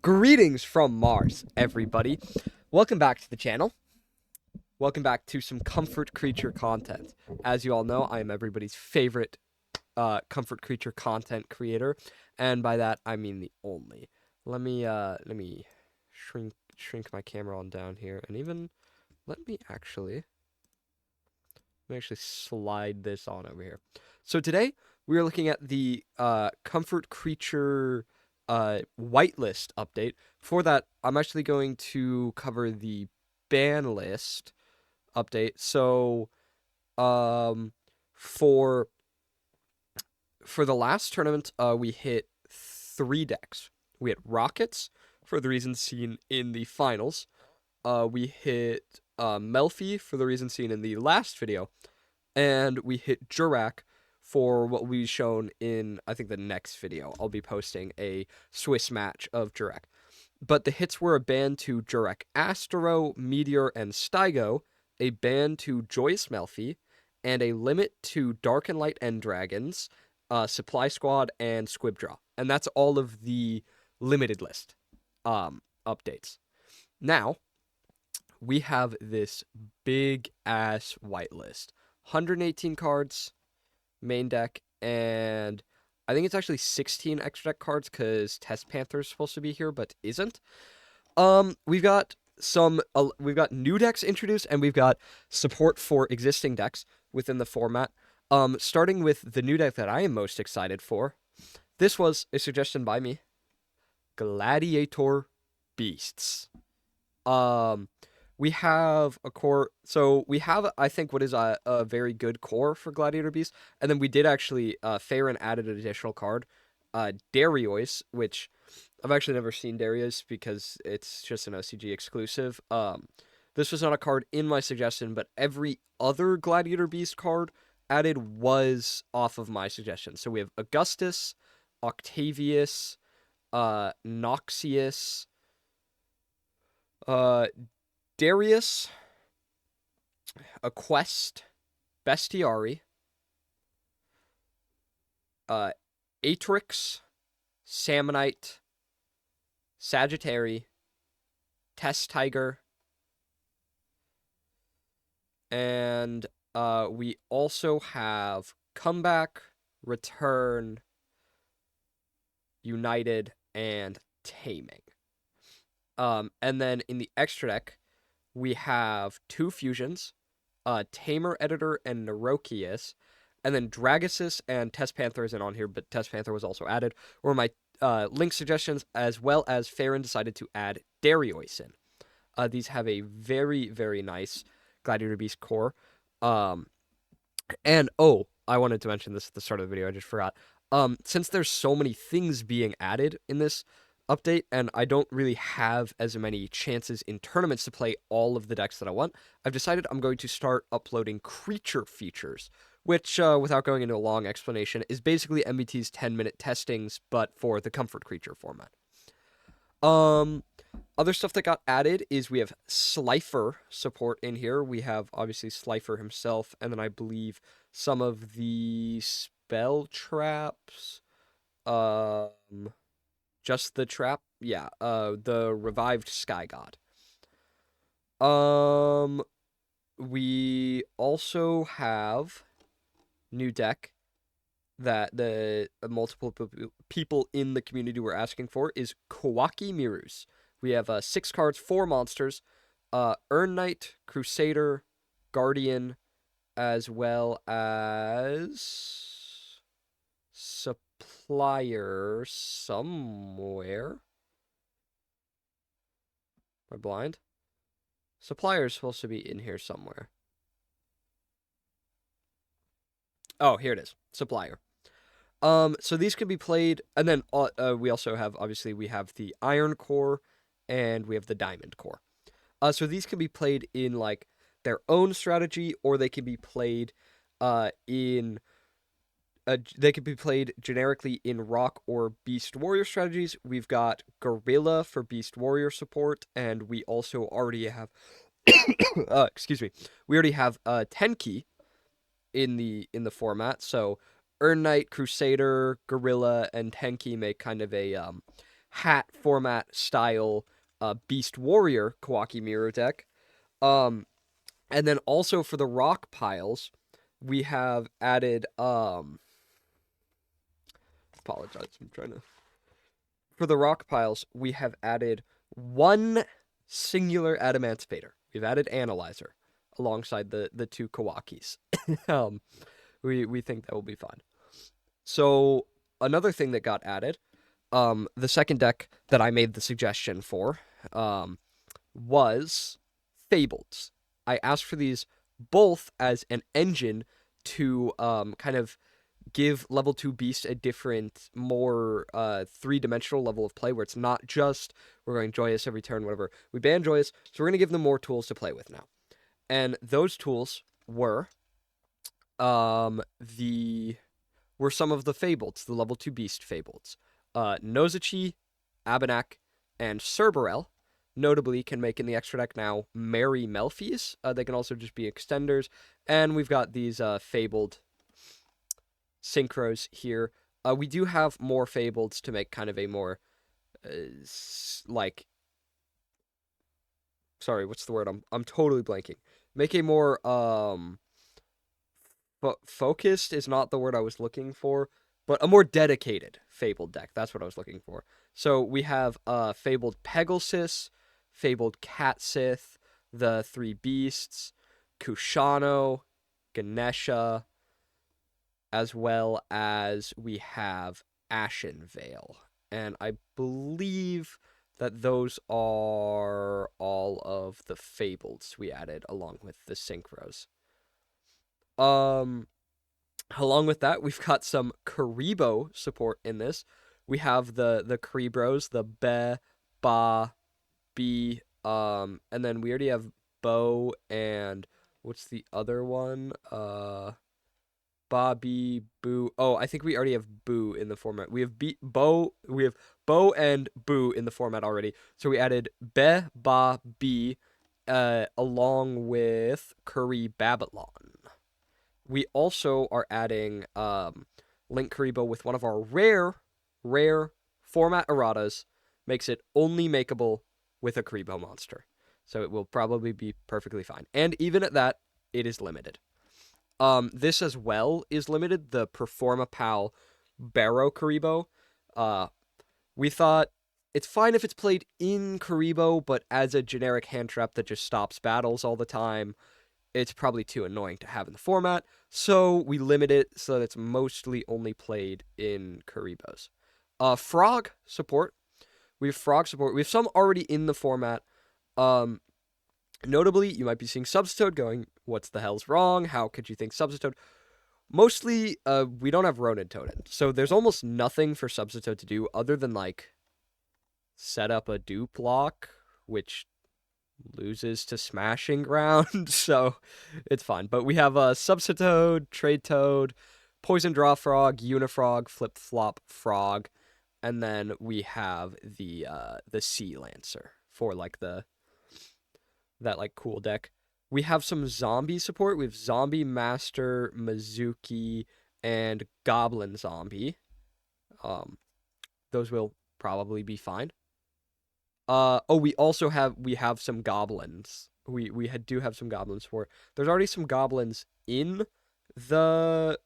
Greetings from Mars, everybody. Welcome back to the channel. Welcome back to some comfort creature content. As you all know, I am everybody's favorite comfort creature content creator, and by that I mean the only. Let me shrink my camera on down here, and even let me actually slide this on over here. So today we are looking at the comfort creature whitelist update. For that, I'm actually going to cover the ban list update. So for the last tournament, we hit 3 decks. We hit Rockets for the reasons seen in the finals. We hit Melfi for the reasons seen in the last video, and we hit Jurak for what will be shown in, I think, the next video. I'll be posting a Swiss match of Jurak. But the hits were a ban to Jurak Astro, Meteor, and Stygo, a ban to Joyous Melfi, and a limit to Dark and Light End Dragons, Supply Squad, and Squibdraw. And that's all of the limited list updates. Now, we have this big-ass whitelist. 118 cards, main deck, and I think it's actually 16 extra deck cards because Test Panther's supposed to be here, but isn't. We've got new decks introduced, and we've got support for existing decks within the format. Starting with the new deck that I am most excited for. This was a suggestion by me. Gladiator Beasts. We have a core, so we have, I think, what is a very good core for Gladiator Beast, and then we did actually, Farron added an additional card, Darius, which I've actually never seen Darius because it's just an OCG exclusive. This was not a card in my suggestion, but every other Gladiator Beast card added was off of my suggestion. So we have Augustus, Octavius, Noxius, Darius, Aquest, Bestiari, Atrix, Sammonite, Sagittary, Test Tiger, and we also have Comeback, Return, United, and Taming. And then in the extra deck, we have 2 fusions, Tamer Editor and Neurokius, and then Dragosis and Test Panther isn't on here, but Test Panther was also added, were my link suggestions, as well as Farron decided to add Darius in. These have a very, very nice Gladiator Beast core. And, I wanted to mention this at the start of the video, I just forgot. Since there's so many things being added in this update, and I don't really have as many chances in tournaments to play all of the decks that I want, I've decided I'm going to start uploading creature features, which, without going into a long explanation, is basically MBT's 10-minute testings, but for the comfort creature format. Other stuff that got added is we have Slifer support in here. We have, obviously, Slifer himself, and then I believe some of the spell traps, just the trap? Yeah, the revived Sky God. We also have new deck that the multiple people in the community were asking for is Kawaki Mirus. We have 6 cards, 4 monsters, Earn Knight, Crusader, Guardian, as well as Supplier somewhere. Am I blind? Supplier is supposed to be in here somewhere. Oh, here it is. Supplier. So these can be played, and then we also have, obviously, we have the Iron Core, and we have the Diamond Core. So these can be played in, like, their own strategy, or they can be played they could be played generically in Rock or Beast Warrior strategies. We've got Gorilla for Beast Warrior support, and we also already have, excuse me, we already have Tenki in the format. So Earn Knight, Crusader, Gorilla, and Tenki make kind of a hat format style Beast Warrior Kawaki Mirror deck. Um, and then also for the rock piles, we have added apologize, I'm trying to for the rock piles, we have added one singular Adamantipator. We've added Analyzer alongside the two Kawakis. um, we think that will be fine. So another thing that got added, the second deck that I made the suggestion for, was Fabled. I asked for these both as an engine to kind of give level 2 Beast a different, more three-dimensional level of play where it's not just we're going Joyous every turn, whatever. We ban Joyous, so we're going to give them more tools to play with now. And those tools were the were some of the Fableds, the level 2 Beast Fableds. Nozichi, Abanak, and Cerberel notably can make in the extra deck now Merry Melfies. They can also just be extenders. And we've got these Fabled synchros here. We do have more Fableds to make kind of a more, like, sorry, what's the word? I'm totally blanking. Make a more, focused is not the word I was looking for, but a more dedicated Fabled deck. That's what I was looking for. So we have Fabled Pegasus, Fabled Catsith, the Three Beasts, Kushano, Ganesha, as well as we have Ashen Veil. And I believe that those are all of the Fableds we added along with the Synchros. Along with that, we've got some Karibo support in this. We have the Karibos, the Be, Ba, B, and then we already have Bo and what's the other one? Bobby, Boo. Oh, I think we already have Boo in the format. We have we have Bo and Boo in the format already. So we added Be, Ba, B, along with Curry Babylon. We also are adding Link Karibo with one of our rare format erratas. Makes it only makeable with a Karibo monster. So it will probably be perfectly fine. And even at that, it is limited. This as well is limited. The Performa Pal Barrow Karibo. We thought it's fine if it's played in Karibo, but as a generic hand trap that just stops battles all the time, it's probably too annoying to have in the format. So we limit it so that it's mostly only played in Karibos. Frog support. We have Frog support. We have some already in the format. Notably, you might be seeing Substitoad going, what's the hell's wrong? How could you think Substitoad? Mostly, we don't have Ronin Totem. So there's almost nothing for Substitoad to do other than, like, set up a dupe lock, which loses to Smashing Ground. So it's fine. But we have Substitoad, Trade Toad, Poison Draw Frog, Unifrog, Flip Flop Frog, and then we have the Sea Lancer for, like, that like cool deck. We have some zombie support. We have Zombie Master, Mizuki, and Goblin Zombie. Those will probably be fine. We also have some goblins. We do have some goblins for. There's already some goblins in the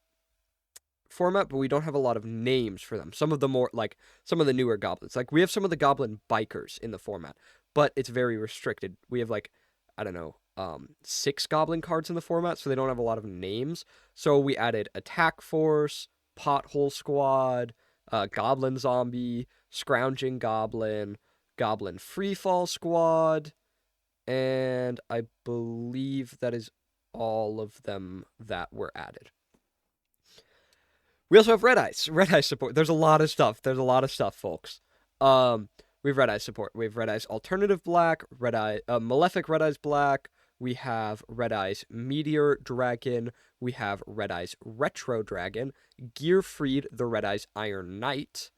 format, but we don't have a lot of names for them. Some of the more like some of the newer goblins. Like we have some of the goblin bikers in the format, but it's very restricted. We have like I don't know, 6 goblin cards in the format, so they don't have a lot of names. So we added Attack Force, Pothole Squad, Goblin Zombie, Scrounging Goblin, Goblin Freefall Squad, and I believe that is all of them that were added. We also have Red Eyes support. There's a lot of stuff. Folks. We have Red Eyes support. We have Red Eyes Alternative Black, Malefic Red Eyes Black. We have Red Eyes Meteor Dragon. We have Red Eyes Retro Dragon. Gearfried the Red Eyes Iron Knight.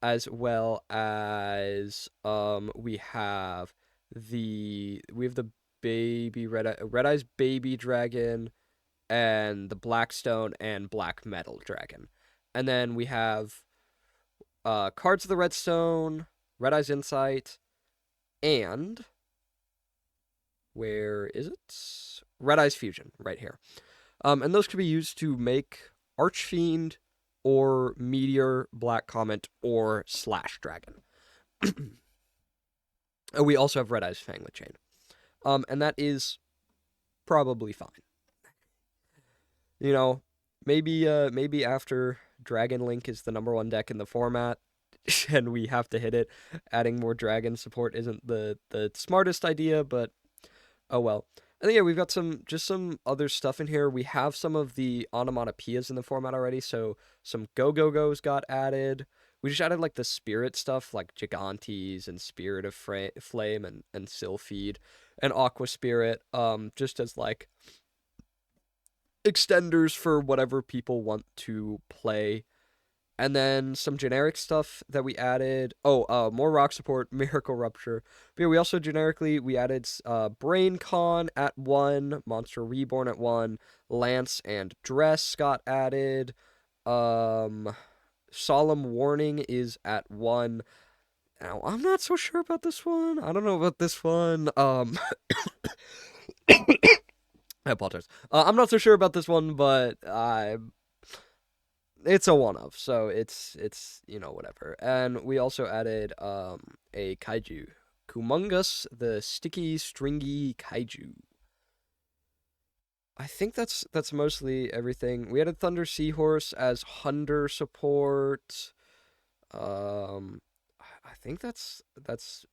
As well as we have the baby Red Eyes Baby Dragon and the Blackstone and Black Metal Dragon. And then we have Cards of the Redstone, Red Eyes Insight, and where is it? Red Eyes Fusion, right here. And those could be used to make Archfiend or Meteor, Black Comet, or Slash Dragon. We also have Red Eyes Fanglet Chain. And that is probably fine. You know, maybe after Dragon Link is the number one deck in the format, and we have to hit it, adding more dragon support isn't the smartest idea, but oh well. And then, yeah, we've got some other stuff in here. We have some of the onomatopoeias in the format already, so some go-go-go's got added. We just added like the spirit stuff, like Gigantes and Spirit of Flame and Sylphid and Aqua Spirit, just as like extenders for whatever people want to play. And then some generic stuff that we added. Oh, more rock support, Miracle Rupture. But yeah, we also we added Brain Con at 1, Monster Reborn at 1, Lance and Dress got added. Solemn Warning is at 1. Now, I'm not so sure about this one. I don't know about this one. I apologize. I'm not so sure about this one, but it's a one of, so it's whatever. And we also added a kaiju, Kumungus, the sticky stringy kaiju. I think that's mostly everything. We added Thunder Seahorse as Hunder support. I think that's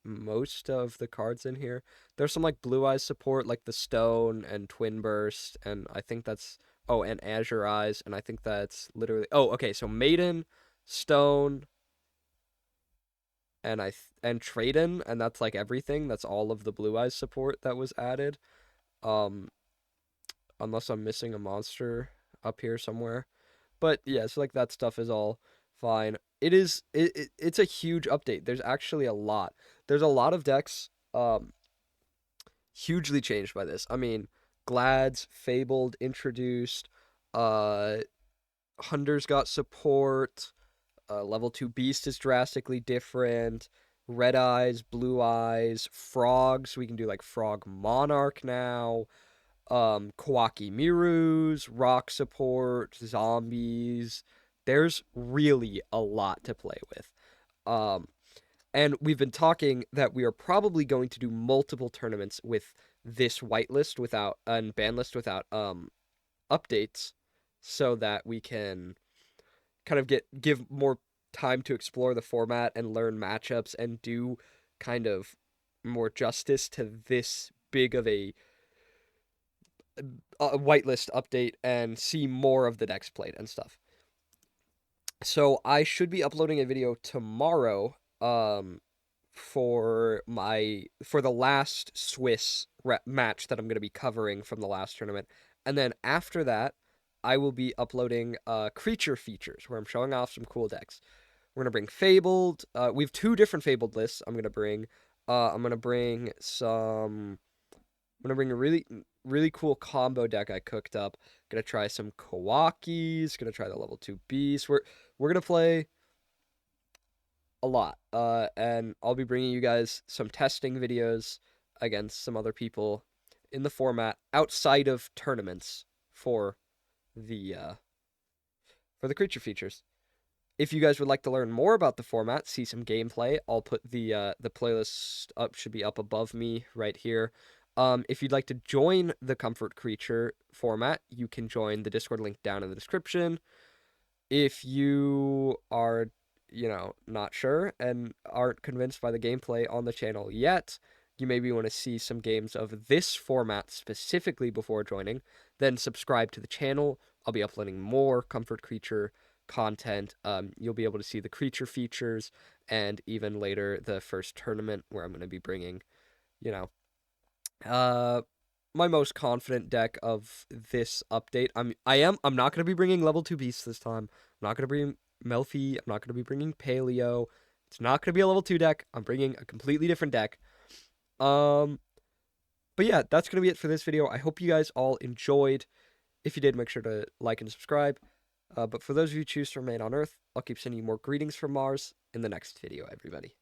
most of the cards in here. There's some like Blue Eyes support, like the Stone and Twin Burst, and I think that's and Azure Eyes, and I think that's literally okay. So Maiden, Stone, and and Traden, and that's like everything. That's all of the Blue Eyes support that was added. Unless I'm missing a monster up here somewhere. But yeah, so like that stuff is all fine. It's a huge update. There's actually a lot. There's a lot of decks hugely changed by this. I mean, Glad's Fabled introduced, Hunter's got support, level 2 Beast is drastically different. Red Eyes, Blue Eyes, Frogs, we can do like Frog Monarch now. Kawaki Mirus, rock support, zombies. There's really a lot to play with. And we've been talking that we are probably going to do multiple tournaments with this whitelist without and ban list without updates, so that we can kind of give more time to explore the format and learn matchups and do kind of more justice to this big of a whitelist update and see more of the decks played and stuff. So I should be uploading a video tomorrow for the last Swiss match that I'm going to be covering from the last tournament. And then after that, I will be uploading creature features where I'm showing off some cool decks. We're going to bring Fabled. We have 2 different Fabled lists I'm going to bring. I'm going to bring a really cool combo deck I cooked up. Gonna try some Kawakis. Gonna try the level 2 Beast. We're gonna play a lot. And I'll be bringing you guys some testing videos against some other people in the format outside of tournaments for the creature features. If you guys would like to learn more about the format, see some gameplay, I'll put the playlist up. Should be up above me right here. If you'd like to join the Comfort Creature format, you can join the Discord link down in the description. If you are, not sure and aren't convinced by the gameplay on the channel yet, you maybe want to see some games of this format specifically before joining, then subscribe to the channel. I'll be uploading more Comfort Creature content. You'll be able to see the creature features and even later the first tournament where I'm going to be bringing, my most confident deck of this update. I'm not going to be bringing level 2 beasts this time. I'm not going to bring Melfi. I'm not going to be bringing Paleo. It's not going to be a level 2 deck. I'm bringing a completely different deck. But yeah, that's going to be it for this video. I hope you guys all enjoyed. If you did, make sure to like and subscribe. But for those of you who choose to remain on Earth, I'll keep sending you more greetings from Mars in the next video, everybody.